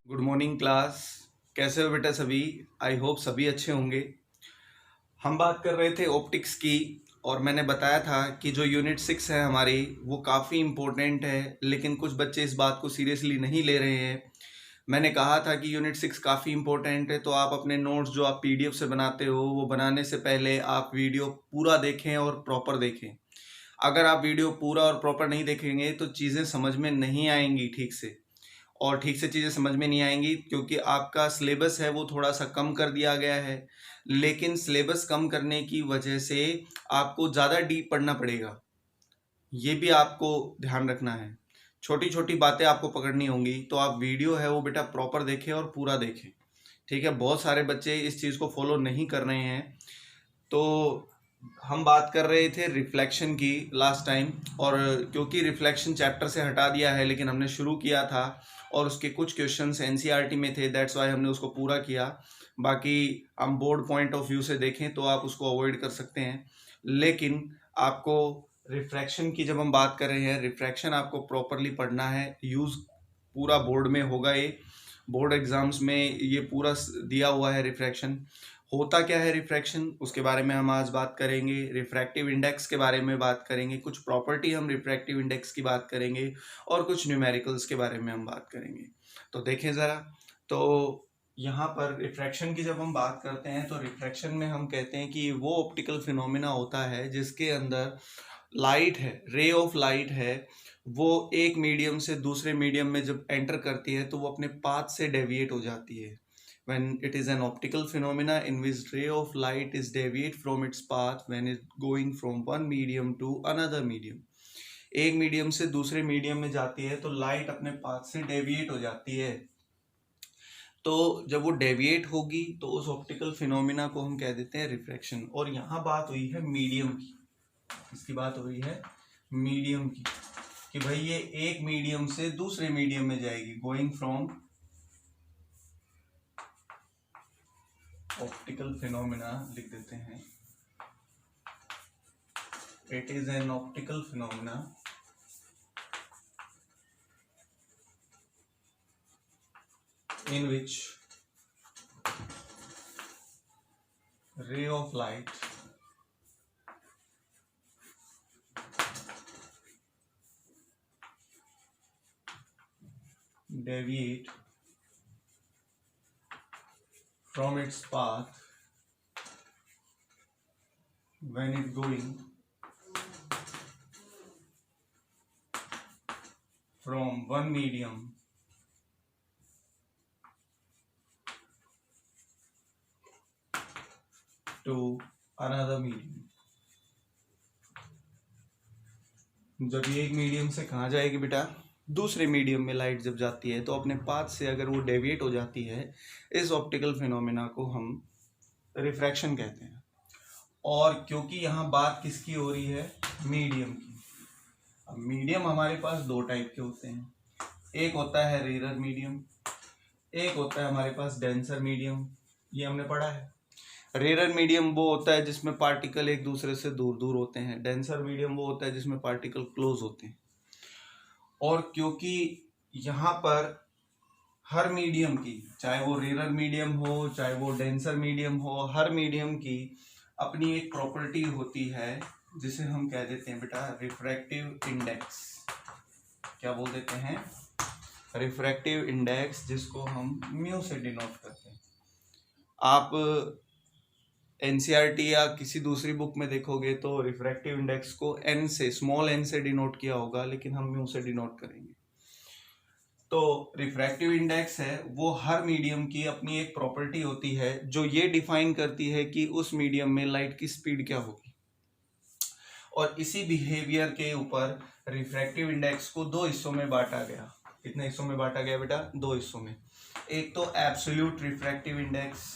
Good morning class. कैसे हो बेटा सभी? आई होप सभी अच्छे होंगे। हम बात कर रहे थे ऑप्टिक्स की और मैंने बताया था कि जो यूनिट 6 है हमारी वो काफ़ी इम्पोर्टेंट है, लेकिन कुछ बच्चे इस बात को सीरियसली नहीं ले रहे हैं। मैंने कहा था कि यूनिट 6 काफ़ी इम्पोर्टेंट है, तो आप अपने नोट्स जो आप पीडीएफ से बनाते हो वो बनाने से पहले आप वीडियो पूरा देखें और प्रॉपर देखें। अगर आप वीडियो पूरा और प्रॉपर नहीं देखेंगे तो चीज़ें समझ में नहीं आएंगी ठीक से, और ठीक से चीज़ें समझ में नहीं आएंगी क्योंकि आपका सिलेबस है वो थोड़ा सा कम कर दिया गया है। लेकिन सिलेबस कम करने की वजह से आपको ज़्यादा डीप पढ़ना पड़ेगा, ये भी आपको ध्यान रखना है। छोटी छोटी बातें आपको पकड़नी होंगी, तो आप वीडियो है वो बेटा प्रॉपर देखें और पूरा देखें, ठीक है। बहुत सारे बच्चे इस चीज़ को फॉलो नहीं कर रहे हैं। तो हम बात कर रहे थे रिफ्लेक्शन की लास्ट टाइम, और क्योंकि रिफ्लेक्शन चैप्टर से हटा दिया है लेकिन हमने शुरू किया था और उसके कुछ क्वेश्चंस एनसीईआरटी में थे, दैट्स वाई हमने उसको पूरा किया। बाकी हम बोर्ड पॉइंट ऑफ व्यू से देखें तो आप उसको अवॉइड कर सकते हैं, लेकिन आपको रिफ्रैक्शन की जब हम बात कर रहे हैं, रिफ्रैक्शन आपको प्रॉपरली पढ़ना है। यूज़ पूरा बोर्ड में होगा, ये बोर्ड एग्जाम्स में ये पूरा दिया हुआ है। रिफ्रैक्शन होता क्या है, रिफ्रैक्शन उसके बारे में हम आज बात करेंगे। रिफ्रैक्टिव इंडेक्स के बारे में बात करेंगे, कुछ प्रॉपर्टी हम रिफ्रैक्टिव इंडेक्स की बात करेंगे और कुछ न्यूमेरिकल्स के बारे में हम बात करेंगे। तो देखें ज़रा, तो यहाँ पर रिफ्रैक्शन की जब हम बात करते हैं तो रिफ्रैक्शन में हम कहते हैं कि वो ऑप्टिकल फिनोमिना होता है जिसके अंदर लाइट है, रे ऑफ लाइट है, वो एक मीडियम से दूसरे मीडियम में जब एंटर करती है तो वो अपने पाथ से डेविएट हो जाती है। When it is an optical phenomena in which ray of light is deviate from its path when it going from one medium to another medium, एक मीडियम से दूसरे मीडियम में जाती है तो लाइट अपने पाथ से डेविएट हो जाती है। तो जब वो डेविएट होगी तो उस ऑप्टिकल फिनोमिना को हम कह देते हैं रिफ्रैक्शन। और यहाँ बात हुई है मीडियम की, इसकी बात हुई है मीडियम की, कि भाई ये एक मीडियम से दूसरे मीडियम में जाएगी, गोइंग फ्रॉम ऑप्टिकल फिनोमिना लिख देते हैं। It is an optical phenomena in which ray of light deviate from its path when it going from one medium to another medium। जब ये एक मीडियम से कहाँ जाएगी बेटा, दूसरे मीडियम में लाइट जब जाती है तो अपने पाथ से अगर वो डेविएट हो जाती है, इस ऑप्टिकल फिनोमिना को हम रिफ्रैक्शन कहते हैं। और क्योंकि यहाँ बात किसकी हो रही है, मीडियम की। अब मीडियम हमारे पास दो टाइप के होते हैं, एक होता है रेरर मीडियम, एक होता है हमारे पास डेंसर मीडियम। ये हमने पढ़ा है। रेरर मीडियम वो होता है जिसमें पार्टिकल एक दूसरे से दूर दूर होते हैं, डेंसर मीडियम वो होता है जिसमें पार्टिकल क्लोज होते हैं। और क्योंकि यहाँ पर हर मीडियम की, चाहे वो रेरर मीडियम हो चाहे वो डेंसर मीडियम हो, हर मीडियम की अपनी एक प्रॉपर्टी होती है जिसे हम कह देते हैं बेटा रिफ्रैक्टिव इंडेक्स। क्या बोल देते हैं, रिफ्रैक्टिव इंडेक्स, जिसको हम म्यू से डिनोट करते हैं। आप एनसीईआरटी या किसी दूसरी बुक में देखोगे तो रिफ्रैक्टिव इंडेक्स को एन से, स्मॉल एन से डिनोट किया होगा, लेकिन हम म्यू से डिनोट करेंगे। तो रिफ्रैक्टिव इंडेक्स है वो हर मीडियम की अपनी एक प्रॉपर्टी होती है जो ये डिफाइन करती है कि उस मीडियम में लाइट की स्पीड क्या होगी। और इसी बिहेवियर के ऊपर रिफ्रैक्टिव इंडेक्स को दो हिस्सों में बांटा गया। कितने हिस्सों में बांटा गया बेटा, दो हिस्सों में। एक तो एब्सोल्यूट रिफ्रैक्टिव इंडेक्स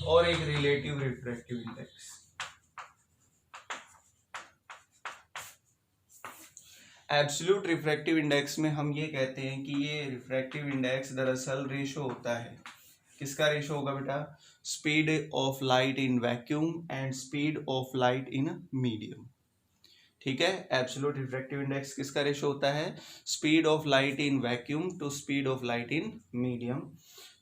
और एक relative refractive index. Absolute refractive index में हम ये कहते हैं कि ये रिफ्रैक्टिव इंडेक्स दरअसल रेशो होता है। किसका रेशो होगा बेटा, speed of light in vacuum and speed of light in medium. ठीक है, एब्सोल्यूट रिफ्रैक्टिव इंडेक्स किसका रेशो होता है? Speed of light in vacuum to speed of light in medium.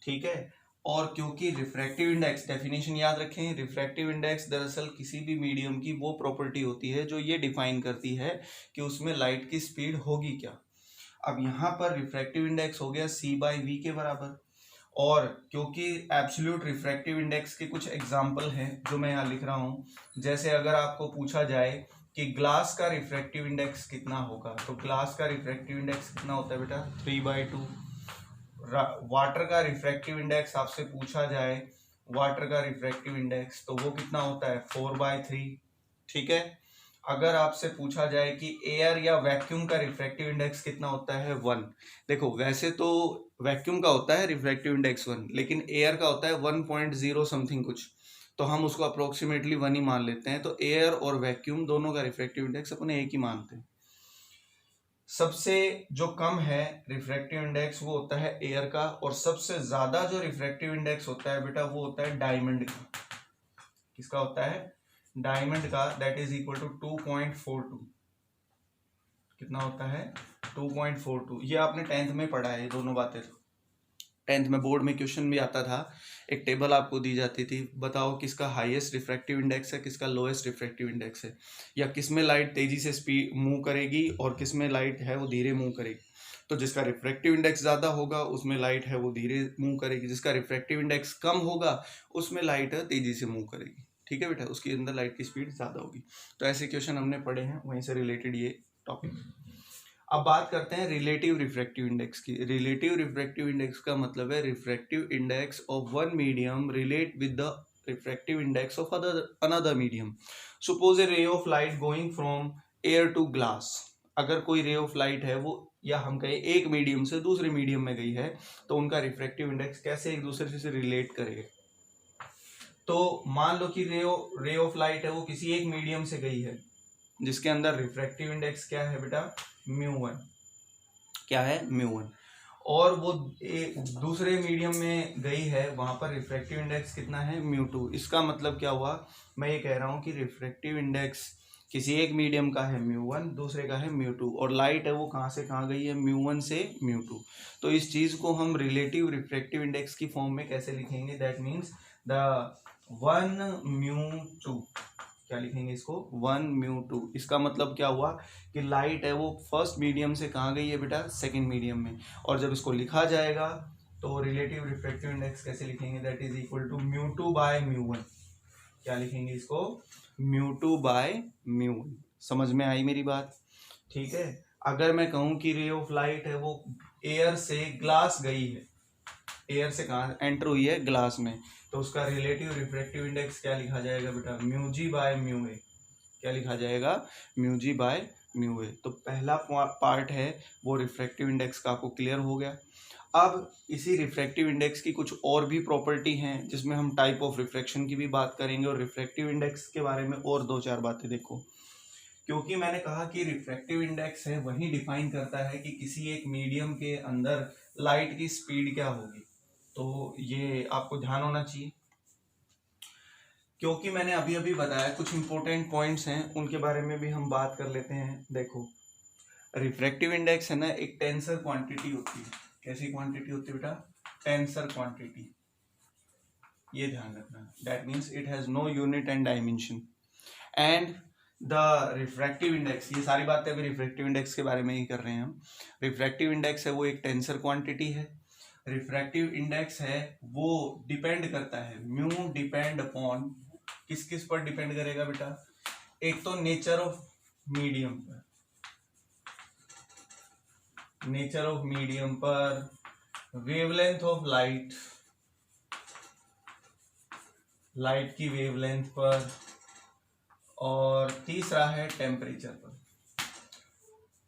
ठीक है, और क्योंकि रिफ्रैक्टिव इंडेक्स, डेफिनेशन याद रखें, रिफ्रैक्टिव इंडेक्स दरअसल किसी भी मीडियम की वो प्रॉपर्टी होती है जो ये डिफाइन करती है कि उसमें लाइट की स्पीड होगी क्या। अब यहाँ पर रिफ्रैक्टिव इंडेक्स हो गया c/v के बराबर, और क्योंकि एब्सोल्यूट रिफ्रैक्टिव इंडेक्स के कुछ एग्जाम्पल हैं जो मैं यहाँ लिख रहा हूँ, जैसे अगर आपको पूछा जाए कि ग्लास का रिफ्रैक्टिव इंडेक्स कितना होगा, तो ग्लास का रिफ्रैक्टिव इंडेक्स कितना होता है बेटा? 3/2। वाटर का रिफ्रैक्टिव इंडेक्स आपसे पूछा जाए, वाटर का रिफ्रैक्टिव इंडेक्स, तो वो कितना होता है? 4/3। ठीक है, अगर आपसे पूछा जाए कि एयर या वैक्यूम का रिफ्रैक्टिव इंडेक्स कितना होता है? 1। देखो वैसे तो वैक्यूम का होता है रिफ्रैक्टिव इंडेक्स 1, लेकिन एयर का होता है 1.0 समथिंग कुछ, तो हम उसको अप्रोक्सीमेटली 1 ही मान लेते हैं। तो एयर और वैक्यूम दोनों का रिफ्रैक्टिव इंडेक्स अपने एक ही मानते हैं। सबसे जो कम है रिफ्रैक्टिव इंडेक्स वो होता है एयर का, और सबसे ज्यादा जो रिफ्रैक्टिव इंडेक्स होता है बेटा वो होता है डायमंड का। किसका होता है? डायमंड का, दैट इज इक्वल टू 2.42। कितना होता है? 2.42। ये आपने 10th में पढ़ा है ये दोनों बातें। तो 10th में बोर्ड में क्वेश्चन भी आता था, एक टेबल आपको दी जाती थी, बताओ किसका हाईएस्ट रिफ्रैक्टिव इंडेक्स है, किसका लोएस्ट रिफ्रैक्टिव इंडेक्स है, या किसमें लाइट तेजी से स्पीड मूव करेगी और किसमें लाइट है वो धीरे मूव करेगी। तो जिसका रिफ्रैक्टिव इंडेक्स ज़्यादा होगा उसमें लाइट है वो धीरे मूव करेगी, जिसका रिफ्रैक्टिव इंडेक्स कम होगा उसमें लाइट तेजी से मूव करेगी। ठीक है बेटा, उसके अंदर लाइट की स्पीड ज़्यादा होगी। तो ऐसे क्वेश्चन हमने पढ़े हैं, वहीं से रिलेटेड ये टॉपिक। अब बात करते हैं रिलेटिव रिफ्रैक्टिव इंडेक्स की। रिलेटिव रिफ्रैक्टिव इंडेक्स का मतलब है refractive index of one medium relate with the refractive index of another medium. Suppose a ray of light going from air to glass. अगर कोई रे ऑफ लाइट है वो, या हम कहें एक मीडियम से दूसरे मीडियम में गई है, तो उनका रिफ्रैक्टिव इंडेक्स कैसे एक दूसरे से रिलेट करेगा। तो मान लो कि रे ऑफ लाइट है वो किसी एक मीडियम से गई है जिसके अंदर रिफ्रैक्टिव इंडेक्स क्या है बेटा? μ1। क्या है? μ1। और वो दूसरे मीडियम में गई है, वहां पर रिफ्रैक्टिव इंडेक्स कितना है? μ2। इसका मतलब क्या हुआ? मैं ये कह रहा हूँ कि रिफ्रैक्टिव इंडेक्स किसी एक मीडियम का है μ1, दूसरे का है μ2, और लाइट है वो कहाँ से कहाँ गई है? μ1 से μ2। तो इस चीज को हम रिलेटिव रिफ्रैक्टिव इंडेक्स की फॉर्म में कैसे लिखेंगे? That means the 1μ2। क्या लिखेंगे इसको? 1μ2। इसका मतलब क्या हुआ कि लाइट है वो फर्स्ट मीडियम से कहाँ गई है बेटा? सेकंड मीडियम में। और जब इसको लिखा जाएगा तो रिलेटिव रिफ्रैक्टिव इंडेक्स कैसे लिखेंगे? That is equal to μ2/μ1। क्या लिखेंगे इसको? μ2/μ1। समझ में आई मेरी बात? ठीक है, अगर मैं कहूँ कि रे ऑफ लाइट है वो एयर से ग्लास गई है, एयर से कहाँ एंटर हुई है? ग्लास में, तो उसका रिलेटिव रिफ्रैक्टिव इंडेक्स क्या लिखा जाएगा बेटा? μg/μa। क्या लिखा जाएगा? μg/μa। तो पहला पार्ट है वो रिफ्रैक्टिव इंडेक्स का, आपको क्लियर हो गया। अब इसी रिफ्रैक्टिव इंडेक्स की कुछ और भी प्रॉपर्टी हैं जिसमें हम टाइप ऑफ रिफ्रैक्शन की भी बात करेंगे, और रिफ्रैक्टिव इंडेक्स के बारे में और 2-4 बातें देखो। क्योंकि मैंने कहा कि रिफ्रैक्टिव इंडेक्स है वही डिफाइन करता है कि किसी एक मीडियम के अंदर लाइट की स्पीड क्या होगी, तो ये आपको ध्यान होना चाहिए। क्योंकि मैंने अभी अभी बताया कुछ इंपॉर्टेंट पॉइंट्स हैं, उनके बारे में भी हम बात कर लेते हैं। देखो रिफ्रैक्टिव इंडेक्स है ना, एक टेंसर क्वांटिटी होती है। कैसी क्वांटिटी होती है बेटा? Tensor quantity. ये ध्यान रखना। That means it has no unit and dimension. And the refractive index, ये सारी बातें अभी रिफ्रैक्टिव इंडेक्स के बारे में ही कर रहे हैं हम। रिफ्रैक्टिव इंडेक्स है वो एक टेंसर क्वांटिटी है। रिफ्रैक्टिव इंडेक्स है वो डिपेंड करता है, म्यू डिपेंड अपॉन, किस किस पर डिपेंड करेगा बेटा? एक तो नेचर ऑफ मीडियम पर, नेचर ऑफ मीडियम पर, वेवलेंथ ऑफ लाइट, लाइट की वेवलेंथ पर, और तीसरा है टेम्परेचर पर।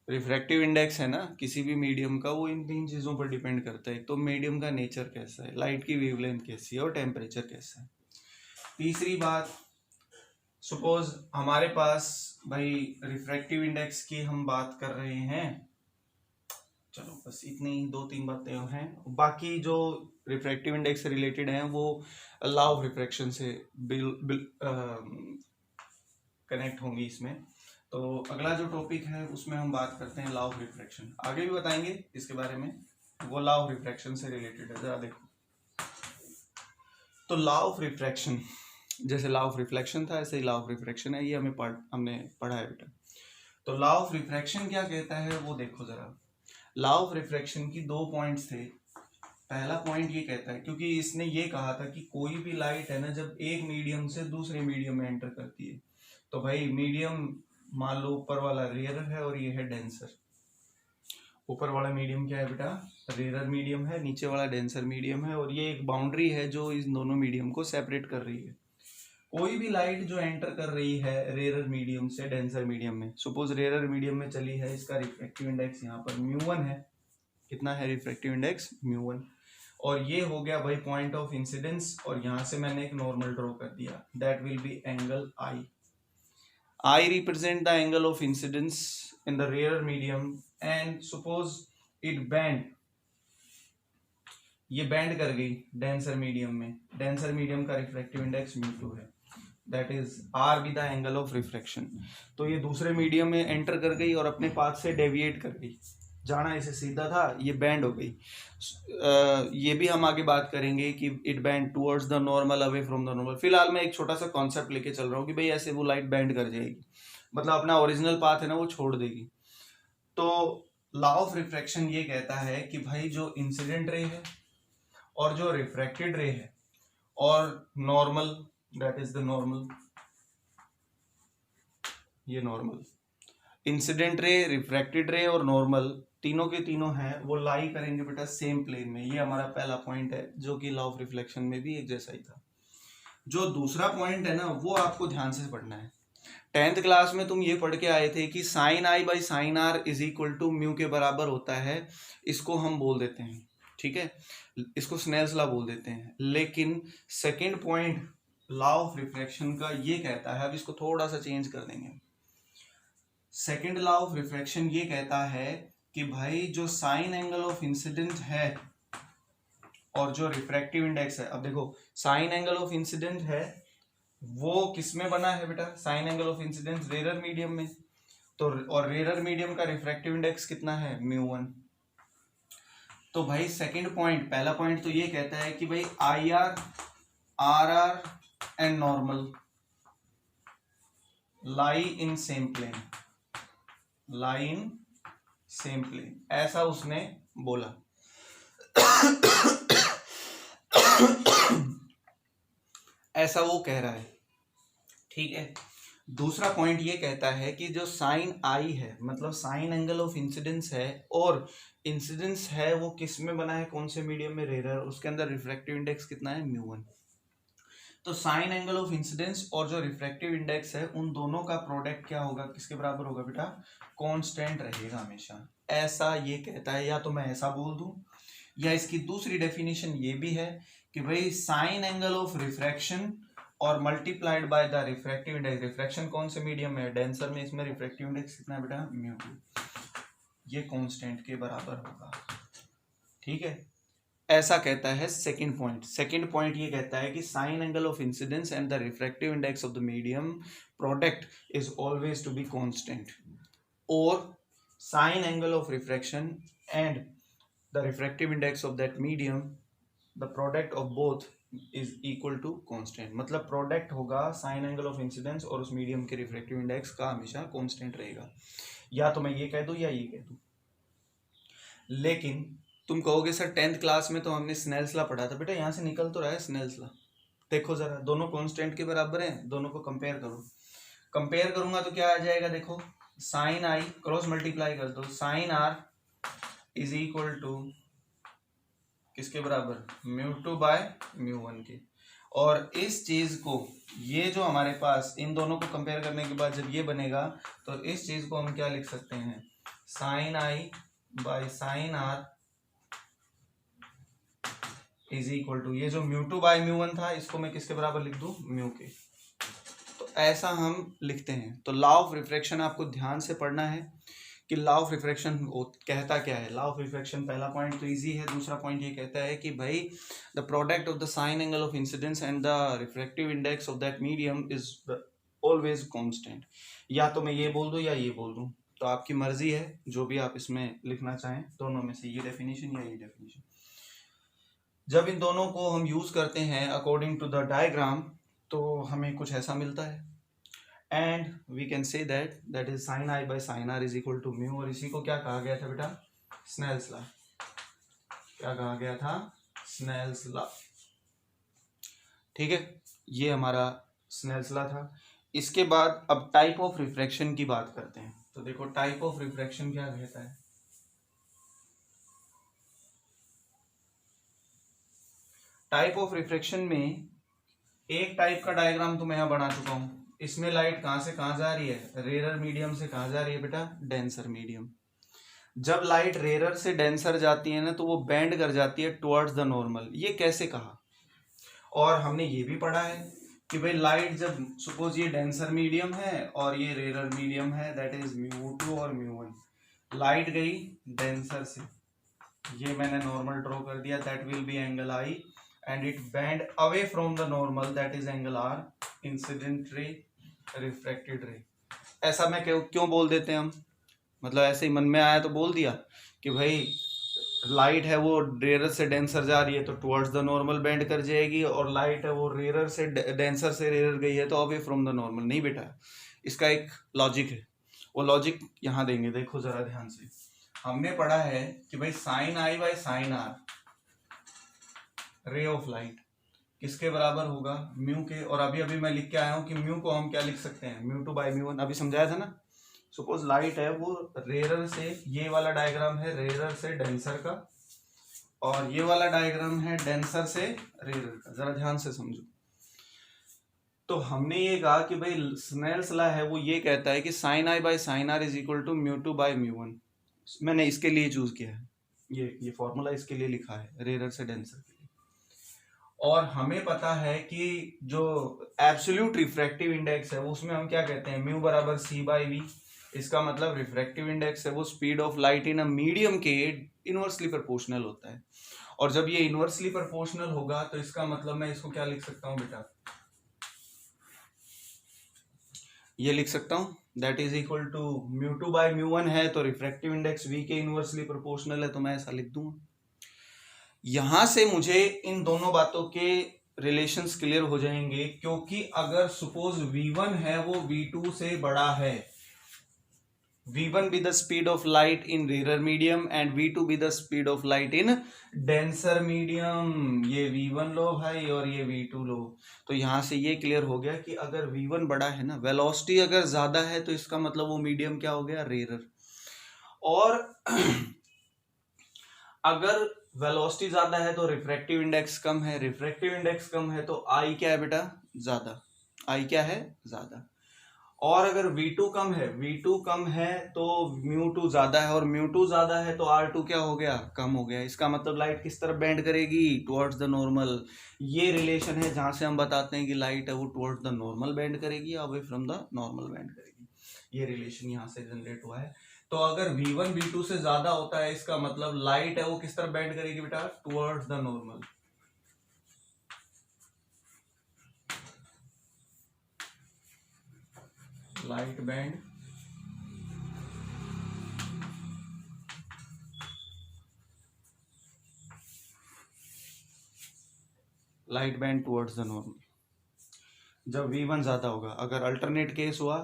रिफ्रैक्टिव इंडेक्स है ना किसी भी मीडियम का, वो इन 3 चीज़ों पर डिपेंड करता है। तो मीडियम का नेचर कैसा है, लाइट की वेवलेंथ कैसी है, और टेम्परेचर कैसा है। तीसरी बात, सपोज हमारे पास भाई रिफ्रैक्टिव इंडेक्स की हम बात कर रहे हैं, चलो बस इतनी 2-3 बातें हैं। बाकी जो रिफ्रैक्टिव इंडेक्स से रिलेटेड हैं वो लॉ ऑफ रिफ्रैक्शन से कनेक्ट होंगी इसमें। तो अगला जो टॉपिक है उसमें हम बात करते हैं लॉ ऑफ रिफ्रैक्शन, आगे भी बताएंगे इसके बारे में, वो लॉ ऑफ रिफ्रैक्शन से रिलेटेड है। जरा देखो, तो लॉ ऑफ रिफ्रैक्शन, जैसे लॉ ऑफ रिफ्लेक्शन था ऐसे ही लॉ ऑफ रिफ्रैक्शन है, ये हमने पढ़ा है बेटा। तो लॉ ऑफ रिफ्रैक्शन क्या कहता है वो देखो जरा। लॉ ऑफ रिफ्रैक्शन की 2 पॉइंट्स थे। पहला पॉइंट ये कहता है, क्योंकि इसने ये कहा था कि कोई भी लाइट है ना जब एक मीडियम से दूसरे मीडियम में एंटर करती है, तो भाई मीडियम मान लो ऊपर वाला रेयर है और ये है डेंसर। ऊपर वाला मीडियम क्या है बेटा, रेयर मीडियम है, नीचे वाला डेंसर मीडियम है, और ये एक बाउंड्री है जो इस दोनों मीडियम को सेपरेट कर रही है। कोई भी लाइट जो एंटर कर रही है रेयर मीडियम से डेंसर मीडियम में, सपोज रेयर मीडियम में चली है, इसका रिफ्रैक्टिव इंडेक्स यहाँ पर μ1 है। कितना है रिफ्रैक्टिव इंडेक्स, μ1। और ये हो गया भाई पॉइंट ऑफ इंसिडेंस, और यहाँ से मैंने एक नॉर्मल ड्रॉ कर दिया, that will be angle I. I represent the angle of incidence in the rear medium, and suppose it bend, ये बैंड कर गई डेंसर मीडियम में, डेंसर मीडियम का रिफ्रैक्टिव इंडेक्स μ2 है, that is R be the angle of refraction. तो ये दूसरे medium में एंटर कर गई और अपने पाथ से डेविएट कर गई, जाना इसे सीधा था, ये बैंड हो गई। ये भी हम आगे बात करेंगे कि it band towards the normal away from the normal. फिलहाल मैं एक छोटा सा कॉन्सेप्ट लेके चल रहा हूँ कि भाई ऐसे वो लाइट बैंड कर जाएगी, मतलब अपना ओरिजिनल पाथ है ना वो छोड़ देगी। तो लॉ ऑफ रिफ्रैक्शन ये कहता है कि भाई जो इंसिडेंट रे है और जो रिफ्रैक्टेड रे है और normal, that is the normal, ये normal, incident ray, refracted ray और नॉर्मल तीनों के तीनों हैं वो लाई करेंगे बेटा सेम प्लेन में। ये हमारा पहला पॉइंट है जो कि लॉ ऑफ रिफ्लेक्शन में भी एक जैसा ही था। जो दूसरा पॉइंट है ना वो आपको ध्यान से पढ़ना है। 10th क्लास में तुम ये पढ़ के आए थे कि sine I by sine are is equal to mu के बराबर होता है, इसको हम बोल देते हैं, ठीक है, इसको स्नेल्स लॉ बोल देते हैं। लेकिन second point law of refraction का ये कहता है, अब इसको थोड़ा सा चेंज कर देंगे। सेकेंड लॉ ऑफ रिफ्रैक्शन ये कहता है कि भाई जो साइन एंगल ऑफ इंसिडेंट है और जो रिफ्रैक्टिव इंडेक्स है, अब देखो साइन एंगल ऑफ इंसिडेंट है वो किस में बना है बेटा, sine angle of incidence rare medium में, तो और रेयर मीडियम का रिफ्रैक्टिव इंडेक्स कितना है, μ1। तो भाई सेकंड पॉइंट, पहला पॉइंट तो ये कहता है कि भाई I R, R R and normal lie in same plane, lie in same plane, ऐसा उसने बोला। ऐसा वो कह रहा है, ठीक है। दूसरा पॉइंट ये कहता है कि जो साइन आई है मतलब साइन एंगल ऑफ इंसिडेंस है, और इंसिडेंस है वो किस में बना है, कौन से मीडियम में, रेयर, उसके अंदर रिफ्रैक्टिव इंडेक्स कितना है, μ1। तो साइन एंगल ऑफ इंसिडेंस और जो रिफ्रैक्टिव इंडेक्स है उन दोनों का प्रोडक्ट क्या होगा, किसके बराबर होगा बेटा, कांस्टेंट रहेगा हमेशा, ऐसा ये कहता है। या तो मैं ऐसा बोल दूं, या इसकी दूसरी डेफिनेशन ये भी है कि भाई साइन एंगल ऑफ रिफ्रैक्शन और multiplied by the refractive index, refraction कौन से मीडियम में है, डेंसर में, इसमें रिफ्रैक्टिव इंडेक्स कितना है बेटा, μ2, ये कांस्टेंट के बराबर होगा, ठीक है, ऐसा कहता है सेकंड पॉइंट। सेकंड पॉइंट ये कहता है कि sine angle of incidence and the refractive index of the medium product is always to be constant, और sine angle of refraction and the refractive index of that medium, the product of both is equal to constant. मतलब product होगा sine angle of incidence और उस medium के refractive index का हमेशा constant रहेगा। या तो मैं ये कह दूं या ये कह दूं। लेकिन तुम कहोगे सर 10th क्लास में तो हमने स्नेल्स लॉ पढ़ा था, बेटा यहाँ से निकल तो रहा है स्नेल्स लॉ, देखो जरा दोनों कांस्टेंट के बराबर हैं, दोनों को कंपेयर करो। कंपेयर करूंगा तो क्या आ जाएगा, देखो साइन आई क्रॉस मल्टीप्लाई कर दो, sine are is equal to किसके बराबर, μ2 बाय μ1 के। और इस चीज को, ये जो हमारे पास इन दोनों को कंपेयर करने के बाद जब ये बनेगा तो इस चीज को हम क्या लिख सकते हैं, sine I by sine are is equal to, ये जो μ2 बाय μ1 था इसको मैं किसके बराबर लिख दूं, म्यू के। तो ऐसा हम लिखते हैं। तो लॉ ऑफ रिफ्रैक्शन आपको ध्यान से पढ़ना है कि लॉ ऑफ रिफ्रैक्शन कहता क्या है। लॉ ऑफ रिफ्रैक्शन पहला पॉइंट तो इजी है, दूसरा पॉइंट ये कहता है कि भाई the product of the sign angle of incidence and the refractive index of that medium is always constant. या तो मैं ये बोल दूं या ये बोल दूं, तो आपकी मर्जी है, जो भी आप इसमें लिखना चाहें, दोनों में से ये डेफिनेशन या ये डेफिनेशन। जब इन दोनों को हम यूज करते हैं अकॉर्डिंग टू द डायग्राम, तो हमें कुछ ऐसा मिलता है, and we can say that is sine I by sine are is equal to mu. और इसी को क्या कहा गया था बेटा? Snell's law. क्या कहा गया था? Snell's law. ठीक है, ये हमारा स्नेल्स लॉ था। इसके बाद अब टाइप ऑफ रिफ्रैक्शन की बात करते हैं। तो देखो टाइप ऑफ रिफ्रैक्शन क्या कहता है। टाइप ऑफ रिफ्रैक्शन में एक टाइप का डायग्राम तो मैं यहां बना चुका हूं। इसमें लाइट कहां से कहां जा रही है? रेरर मीडियम से कहां जा रही है बेटा? Denser medium. जब लाइट रेरर से डेंसर जाती है ना, तो वो बेंड कर जाती है टुवर्ड्स द नॉर्मल। ये कैसे कहा? और हमने ये भी पढ़ा है कि भाई लाइट जब सपोज ये डेंसर मीडियम है और ये रेरर मीडियम है, दैट इज μ2 और μ1। लाइट गई डेंसर से, ये मैंने नॉर्मल ड्रॉ कर दिया, that will be angle I, and it bend away from the normal, that is angle R, incident ray, refracted ray। ऐसा मैं क्यों बोल देते हैं हम? मतलब ऐसे ही मन में आया तो बोल दिया कि भाई लाइट है वो रेरर से डेंसर जा रही है तो टुवर्ड्स द नॉर्मल बेंड कर जाएगी, और लाइट है वो रेरर से डेंसर से रेरर गई है तो अवे फ्रॉम द नॉर्मल। नहीं बेटा, इसका एक लॉजिक है, वो लॉजिक यहाँ देंगे। देखो जरा ध्यान से, हमने पढ़ा है कि भाई sine I by sine R, ray of light किसके बराबर होगा? म्यू के। और अभी अभी मैं लिख के आया हूं कि म्यू को हम क्या लिख सकते हैं? μ2 बाय μ1। अभी समझाया था ना। सपोज लाइट है वो रेरर से, ये वाला डायग्राम है रेरर से डेंसर का, और ये वाला डायग्राम है डेंसर से रेरर का। जरा ध्यान से समझो। तो हमने ये कहा कि भाई स्नेल्स लॉ है वो ये कहता है कि sine I by sine are is equal to μ2 by μ1। मैंने इसके लिए चूज किया है, ये फॉर्मूला इसके लिए लिखा है, रेरर से डेंसर के लिए। और हमें पता है कि जो एब्सोल्यूट रिफ्रैक्टिव इंडेक्स है वो उसमें हम क्या कहते हैं? म्यू बराबर सी बाई वी। इसका मतलब रिफ्रैक्टिव इंडेक्स है वो speed of light in a medium के इनवर्सली प्रोपोर्शनल होता है। और जब ये इनवर्सली प्रोपोर्शनल होगा तो इसका मतलब मैं इसको क्या लिख सकता हूं बेटा? ये लिख सकता हूं, that is equal to μ2 by μ1 है तो रिफ्रैक्टिव इंडेक्स v के इनवर्सली प्रोपोर्शनल है, तो मैं ऐसा लिख दूंगा। यहां से मुझे इन दोनों बातों के रिलेशंस क्लियर हो जाएंगे, क्योंकि अगर सपोज v1 है वो v2 से बड़ा है, v1 be the speed of light in rarer medium and v2 be the speed of light in denser medium। ये v1 लो भाई और ये v2 लो। तो यहां से ये क्लियर हो गया कि अगर v1 बड़ा है ना, वेलोसिटी अगर ज्यादा है, तो इसका मतलब वो मीडियम क्या हो गया? रेरर। और अगर वेलोसिटी ज्यादा है तो रिफ्रैक्टिव इंडेक्स कम है, रिफ्रैक्टिव इंडेक्स कम है तो आई क्या है बेटा? ज्यादा। आई क्या है? ज्यादा। और अगर v2 कम है, v2 कम है तो μ2 ज्यादा है, और μ2 ज्यादा है तो r2 क्या हो गया? कम हो गया। इसका मतलब लाइट किस तरफ बेंड करेगी? Towards the normal. ये रिलेशन है जहां से हम बताते हैं कि लाइट है वो टुवर्ड्स द नॉर्मल बेंड करेगी, away from the normal bend करेगी। ये रिलेशन यहां से जनरेट हुआ है। तो अगर v1 v2 से ज्यादा होता है, इसका मतलब लाइट है वो किस तरफ बेंड करेगी बेटा? Towards the normal. Light band light band towards the normal. जब v1 ज्यादा होगा, अगर अल्टरनेट केस हुआ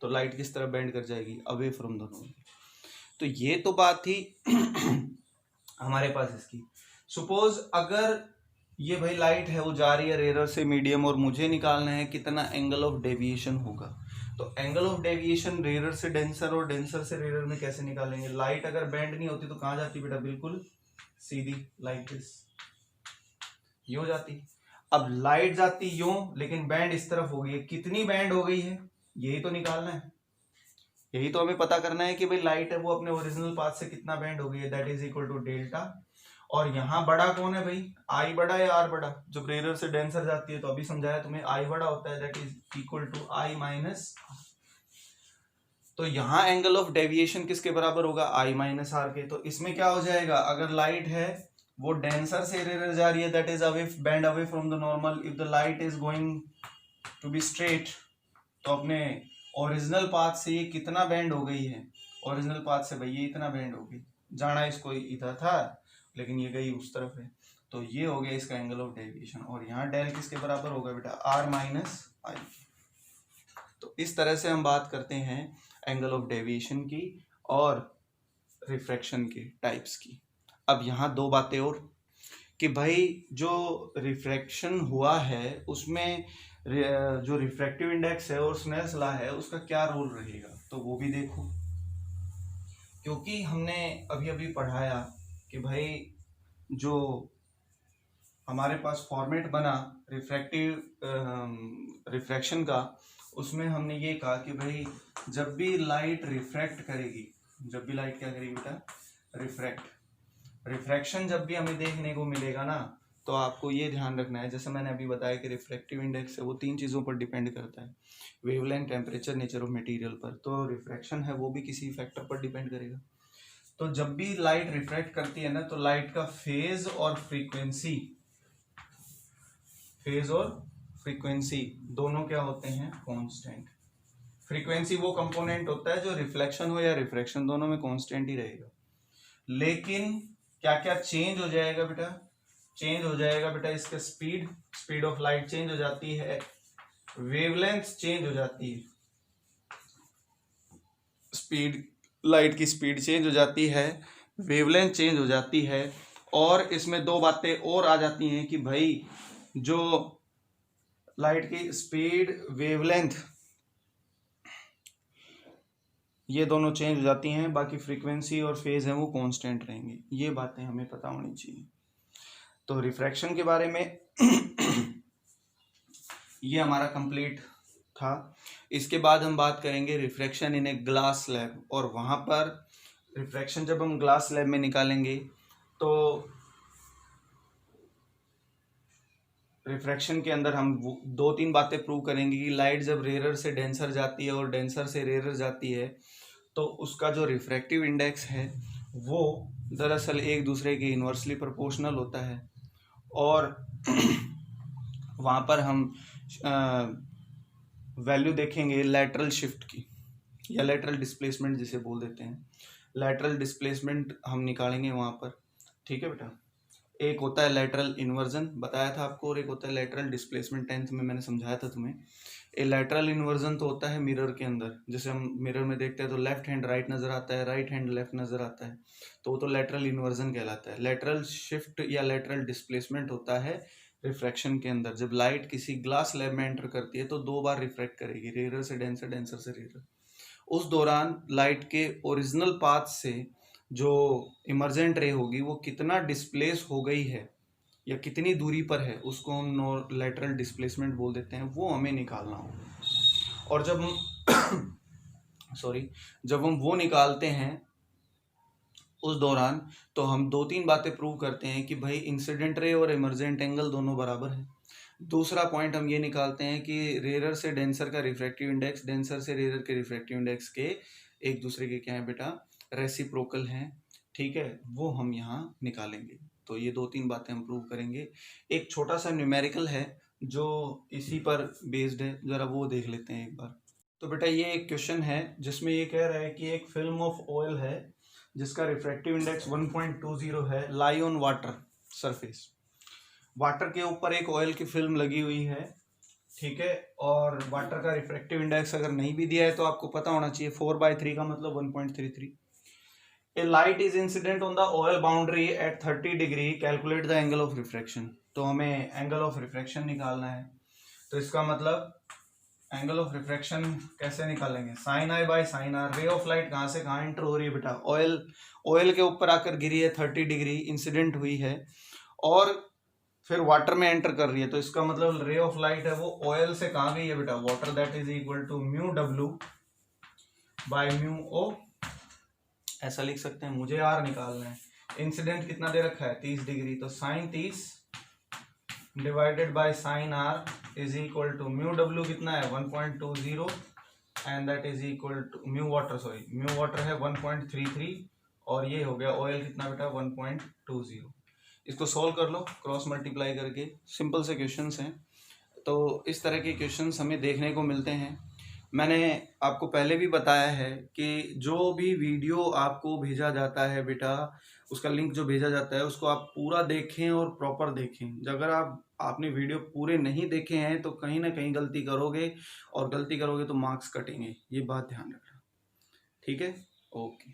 तो लाइट किस तरफ बेंड कर जाएगी? Away from the normal. तो ये तो बात थी हमारे पास इसकी। सपोज अगर ये भाई लाइट है वो जा रही है रेरर से मीडियम, और मुझे निकालना है कितना एंगल ऑफ डेविएशन होगा। तो एंगल ऑफ डेविएशन रेरर से डेंसर और डेंसर से रेरर में कैसे निकालेंगे? लाइट अगर बेंड नहीं होती तो कहाँ जाती बेटा? बिल्कुल सीधी, लाइक दिस, ये हो जाती। अब लाइट जाती यूं, लेकिन बैंड इस तरफ हो गई है। कितनी बैंड हो गई है यही तो निकालना है, यही तो हमें पता करना है कि भाई लाइट है वो अपने ओरिजिनल पाथ से कितना बैंड हो गई है, that is equal to delta. और यहाँ बड़ा कौन है भाई? आई बड़ा या आर बड़ा? जब रेरर से डेंसर जाती है तो अभी समझाया तुम्हें, आई बड़ा होता है, that is equal to I minus. तो यहाँ एंगल ऑफ डेविएशन किसके बराबर होगा, आई माइनस आर के। तो इसमें क्या हो जाएगा, अगर लाइट है वो डेंसर से रेयर जा रही है, that is away bend away from the normal, if the light is going to be straight, तो अपने ओरिजिनल पाथ से ये कितना बैंड हो गई है, ओरिजिनल पाथ से भाई ये इतना बैंड हो गई, जाना इसको इधर था लेकिन ये गई उस तरफ है, तो ये हो गया इसका एंगल ऑफ डेविएशन। और यहाँ डेल किसके बराबर होगा बेटा, आर माइनस आई। तो इस तरह से हम बात करते हैं एंगल ऑफ डेविएशन की और रिफ्रैक्शन के टाइप्स की। अब यहाँ दो बातें और कि भाई जो रिफ्रैक्शन हुआ है उसमें जो रिफ्रैक्टिव इंडेक्स है और स्नेल्स लॉ है उसका क्या रोल रहेगा, तो वो भी देखो, क्योंकि हमने अभी अभी पढ़ाया कि भाई जो हमारे पास फॉर्मेट बना रिफ्रैक्शन का, उसमें हमने ये कहा कि भाई जब भी लाइट रिफ्रैक्ट करेगी, जब भी लाइट क्या करेगी बेटा, रिफ्रैक्शन जब भी हमें देखने को मिलेगा ना, तो आपको ये ध्यान रखना है, जैसे मैंने अभी बताया कि रिफ्रैक्टिव इंडेक्स है वो 3 चीज़ों पर डिपेंड करता है, wavelength, temperature, nature of material पर। तो रिफ्रैक्शन है वो भी किसी फैक्टर पर डिपेंड करेगा। तो जब भी लाइट रिफ्रैक्ट करती है ना, तो लाइट का फेज और फ्रीक्वेंसी दोनों क्या होते हैं, कांस्टेंट। फ्रीक्वेंसी वो कंपोनेंट होता है जो रिफ्लेक्शन हो या रिफ्रैक्शन दोनों में कांस्टेंट ही रहेगा। लेकिन क्या क्या चेंज हो जाएगा बेटा, चेंज हो जाएगा बेटा इसका स्पीड ऑफ लाइट चेंज हो जाती है, वेवलेंथ चेंज हो जाती है, लाइट की स्पीड चेंज हो जाती है, वेवलेंथ चेंज हो जाती है। और इसमें दो बातें और आ जाती हैं कि भाई जो लाइट की स्पीड, वेवलेंथ, ये दोनों चेंज हो जाती हैं, बाकी फ्रीक्वेंसी और फेज है वो कांस्टेंट रहेंगे। ये बातें हमें पता होनी चाहिए। तो रिफ्रैक्शन के बारे में ये हमारा कंप्लीट था। इसके बाद हम बात करेंगे refraction in a glass slab, और वहाँ पर रिफ्रैक्शन जब हम ग्लास स्लैब में निकालेंगे तो रिफ्रैक्शन के अंदर हम 2-3 बातें प्रूव करेंगे कि लाइट जब रेयर से डेंसर जाती है और डेंसर से रेयर जाती है तो उसका जो रिफ्रैक्टिव इंडेक्स है वो दरअसल एक दूसरे के इन्वर्सली प्रोपोर्शनल होता है। और वहाँ पर हम वैल्यू देखेंगे लैटरल शिफ्ट की, या लैटरल डिस्प्लेसमेंट जिसे बोल देते हैं, लैटरल डिस्प्लेसमेंट हम निकालेंगे वहाँ पर। ठीक है बेटा, एक होता है लैटरल इन्वर्जन, बताया था आपको, और एक होता है लैटरल डिस्प्लेसमेंट, 10th में मैंने समझाया था तुम्हें। ए लैटरल इन्वर्जन तो होता है मिरर के अंदर, जैसे हम मिरर में देखते हैं तो लेफ्ट हैंड राइट नज़र आता है, राइट हैंड लेफ्ट नज़र आता है, तो वो तो लैटरल इन्वर्जन कहलाता है। लैटरल शिफ्ट या लैटरल डिस्प्लेसमेंट होता है रिफ्रैक्शन के अंदर। जब लाइट किसी ग्लास स्लैब में एंटर करती है तो 2 बार रिफ्रैक्ट करेगी, रेयर से डेंसर, डेंसर से रेयर। उस दौरान लाइट के ओरिजिनल पाथ से जो इमर्जेंट रे होगी वो कितना डिस्प्लेस हो गई है या कितनी दूरी पर है, उसको हम लैटरल डिस्प्लेसमेंट बोल देते हैं, वो हमें निकालना हो। और जब हम जब हम वो निकालते हैं उस दौरान तो हम 2-3 बातें प्रूव करते हैं कि भाई इंसिडेंट रे और इमर्जेंट एंगल दोनों बराबर है। दूसरा पॉइंट हम ये निकालते हैं कि रेयर से डेंसर का रिफ्रैक्टिव इंडेक्स डेंसर से रेयर के रिफ्रैक्टिव इंडेक्स के एक दूसरे के क्या है बेटा, रेसिप्रोकल हैं। ठीक है, वो हम यहाँ निकालेंगे। तो ये 2-3 बातें हम प्रूव करेंगे। एक छोटा सा न्यूमेरिकल है जो इसी पर बेस्ड है, ज़रा वो देख लेते हैं एक बार। तो बेटा ये एक क्वेश्चन है जिसमें ये कह रहा है कि एक फिल्म ऑफ ऑयल है जिसका रिफ्रैक्टिव इंडेक्स 1.20 है, lie on water surface. Water के ऊपर एक ऑयल की फिल्म लगी हुई है, ठीक है, और वाटर का रिफ्रैक्टिव इंडेक्स अगर नहीं भी दिया है तो आपको पता होना चाहिए 4/3 का मतलब 1.33। A light is incident on the oil boundary at 30 degree, calculate the angle of refraction. तो हमें एंगल ऑफ रिफ्रैक्शन निकालना है। तो इसका मतलब एंगल ऑफ रिफ्रैक्शन कैसे निकालेंगे, sine I by sine R. Ray of light कहाँ से कहाँ एंटर हो रही है बेटा, ऑयल के ऊपर आकर गिरी है, 30 डिग्री इंसिडेंट हुई है और फिर वाटर में एंटर कर रही है। तो इसका मतलब रे ऑफ लाइट है वो ऑयल से कहाँ गई है बेटा, water, that is equal to mu डब्ल्यू बाय म्यू ओ, ऐसा लिख सकते हैं। मुझे आर निकालना है, इंसिडेंट कितना दे रखा है 30 डिग्री, तो sine 30 divided by sine are is equal to mu W कितना है 1.20 and that is equal to mu water है 1.33 और ये हो गया ऑयल कितना बेटा 1.20। इसको सॉल्व कर लो क्रॉस मल्टीप्लाई करके, सिंपल से क्वेश्चंस हैं। तो इस तरह के क्वेश्चंस हमें देखने को मिलते हैं। मैंने आपको पहले भी बताया है कि जो भी वीडियो आपको भेजा जाता है बेटा, उसका लिंक जो भेजा जाता है उसको आप पूरा देखें और प्रॉपर देखें। अगर आपने वीडियो पूरे नहीं देखे हैं तो कहीं ना कहीं गलती करोगे, और गलती करोगे तो मार्क्स कटेंगे, ये बात ध्यान रखना। ठीक है, ओके।